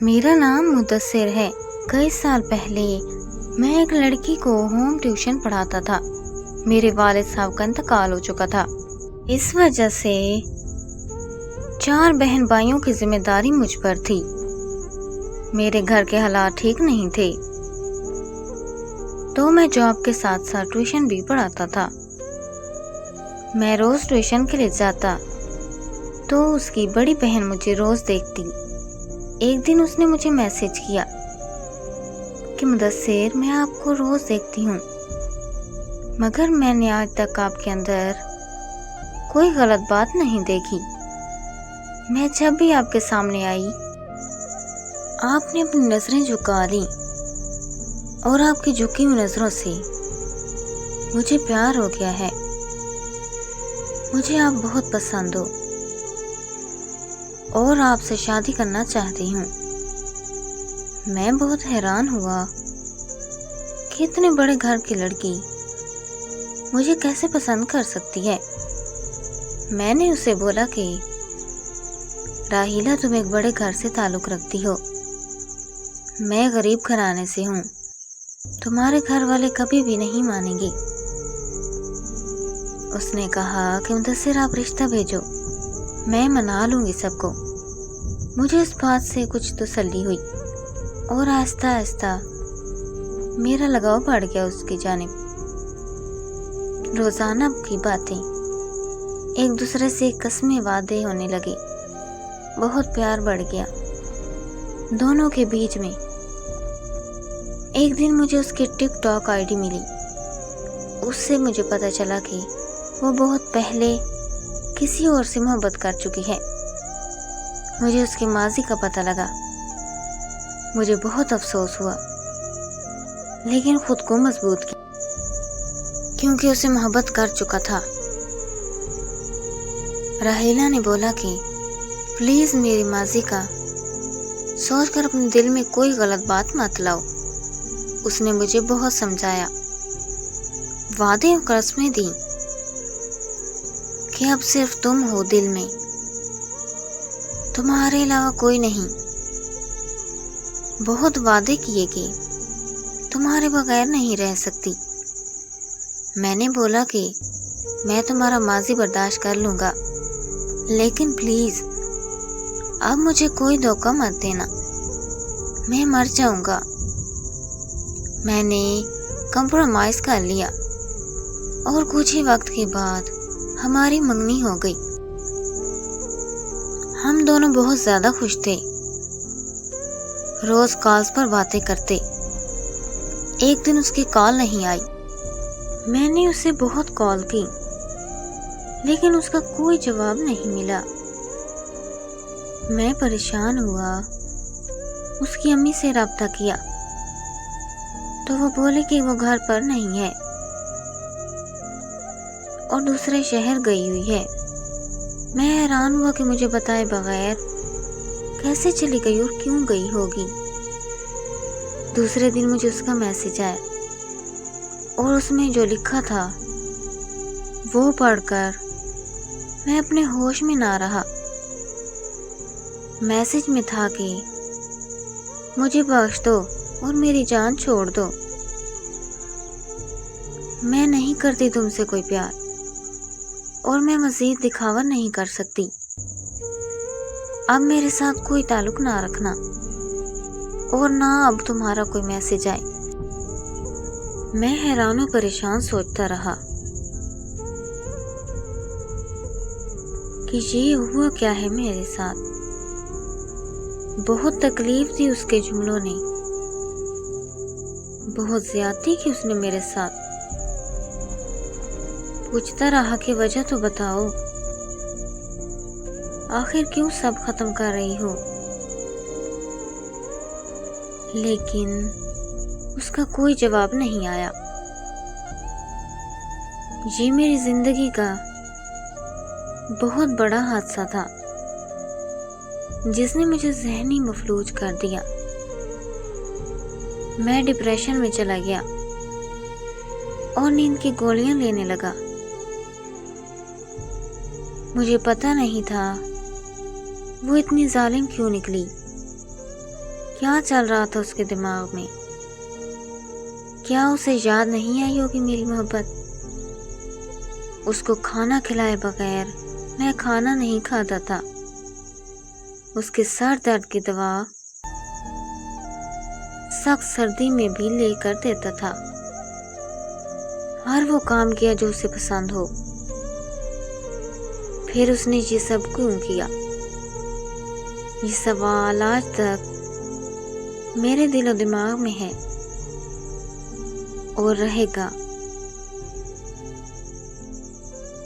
میرا نام مدثر ہے۔ کئی سال پہلے میں ایک لڑکی کو ہوم ٹیوشن پڑھاتا تھا۔ میرے والد صاحب کا انتقال ہو چکا تھا۔ اس وجہ سے 4 بہن بھائیوں کی ذمہ داری مجھ پر تھی۔ میرے گھر کے حالات ٹھیک نہیں تھے، تو میں جاب کے ساتھ ساتھ ٹیوشن بھی پڑھاتا تھا۔ میں روز ٹیوشن کے لیے جاتا تو اس کی بڑی بہن مجھے روز دیکھتی۔ ایک دن اس نے مجھے میسج کیا کہ مدثر، میں آپ کو روز دیکھتی ہوں، مگر میں نے آج تک آپ کے اندر کوئی غلط بات نہیں دیکھی۔ میں جب بھی آپ کے سامنے آئی، آپ نے اپنی نظریں جھکا لیں، اور آپ کی جھکی ہوئی نظروں سے مجھے پیار ہو گیا ہے۔ مجھے آپ بہت پسند ہو اور آپ سے شادی کرنا چاہتی ہوں۔ میں بہت حیران ہوا کہ اتنے بڑے گھر کی لڑکی مجھے کیسے پسند کر سکتی ہے۔ میں نے اسے بولا کہ راحیلہ، تم ایک بڑے گھر سے تعلق رکھتی ہو، میں غریب گھرانے سے ہوں، تمہارے گھر والے کبھی بھی نہیں مانیں گے۔ اس نے کہا کہ مدثر، آپ رشتہ بھیجو، میں منا لوں گی سب کو۔ مجھے اس بات سے کچھ تسلی ہوئی اور آہستہ آہستہ میرا لگاؤ بڑھ گیا اس کی جانب۔ روزانہ کی باتیں، ایک دوسرے سے قسمیں وعدے ہونے لگے، بہت پیار بڑھ گیا دونوں کے بیچ میں۔ ایک دن مجھے اس کی ٹک ٹاک آئی ڈی ملی۔ اس سے مجھے پتہ چلا کہ وہ بہت پہلے کسی اور سے محبت کر چکی ہے۔ مجھے اس کے ماضی کا پتہ لگا۔ مجھے بہت افسوس ہوا، لیکن خود کو مضبوط کیا، کیونکہ اسے محبت کر چکا تھا۔ راحیلہ نے بولا کہ پلیز میری ماضی کا سوچ کر اپنے دل میں کوئی غلط بات مت لاؤ۔ اس نے مجھے بہت سمجھایا، وعدے اور قسمیں دیں کہ اب صرف تم ہو دل میں، تمہارے علاوہ کوئی نہیں۔ بہت وعدے کیے کہ تمہارے بغیر نہیں رہ سکتی۔ میں نے بولا کہ میں تمہارا ماضی برداشت کر لوں گا، لیکن پلیز اب مجھے کوئی دھوکہ مت دینا، میں مر جاؤں گا۔ میں نے کمپرومائز کر لیا اور کچھ ہی وقت کے بعد ہماری منگنی ہو گئی۔ ہم دونوں بہت زیادہ خوش تھے، روز کالز پر باتیں کرتے۔ ایک دن اس کی کال نہیں آئی۔ میں نے اسے بہت کال کی، لیکن اس کا کوئی جواب نہیں ملا۔ میں پریشان ہوا، اس کی امی سے رابطہ کیا تو وہ بولے کہ وہ گھر پر نہیں ہے اور دوسرے شہر گئی ہوئی ہے۔ میں حیران ہوا کہ مجھے بتائے بغیر کیسے چلی گئی اور کیوں گئی ہوگی۔ دوسرے دن مجھے اس کا میسج آیا اور اس میں جو لکھا تھا وہ پڑھ کر میں اپنے ہوش میں نہ رہا۔ میسج میں تھا کہ مجھے بخش دو اور میری جان چھوڑ دو، میں نہیں کرتی تم سے کوئی پیار اور میں مزید دکھاوا نہیں کر سکتی۔ اب میرے ساتھ کوئی تعلق نہ رکھنا اور نہ اب تمہارا کوئی میسج آئے۔ میں حیران و پریشان سوچتا رہا کہ یہ ہوا کیا ہے میرے ساتھ۔ بہت تکلیف دی اس کے جملوں نے، بہت زیادتی کی اس نے میرے ساتھ۔ پوچھتا رہا کہ وجہ تو بتاؤ، آخر کیوں سب ختم کر رہی ہو؟ لیکن اس کا کوئی جواب نہیں آیا۔ یہ میری زندگی کا بہت بڑا حادثہ تھا جس نے مجھے ذہنی مفلوج کر دیا۔ میں ڈپریشن میں چلا گیا اور نیند کی گولیاں لینے لگا۔ مجھے پتہ نہیں تھا وہ اتنی ظالم کیوں نکلی۔ کیا چل رہا تھا اس کے دماغ میں؟ کیا اسے یاد نہیں آئی ہوگی میری محبت؟ اس کو کھانا کھلائے بغیر میں کھانا نہیں کھاتا تھا۔ اس کے سر درد کی دوا سخت سردی میں بھی لے کر دیتا تھا۔ ہر وہ کام کیا جو اسے پسند ہو۔ پھر اس نے یہ سب کیوں کیا؟ یہ سوال آج تک میرے دل و دماغ میں ہے اور رہے گا۔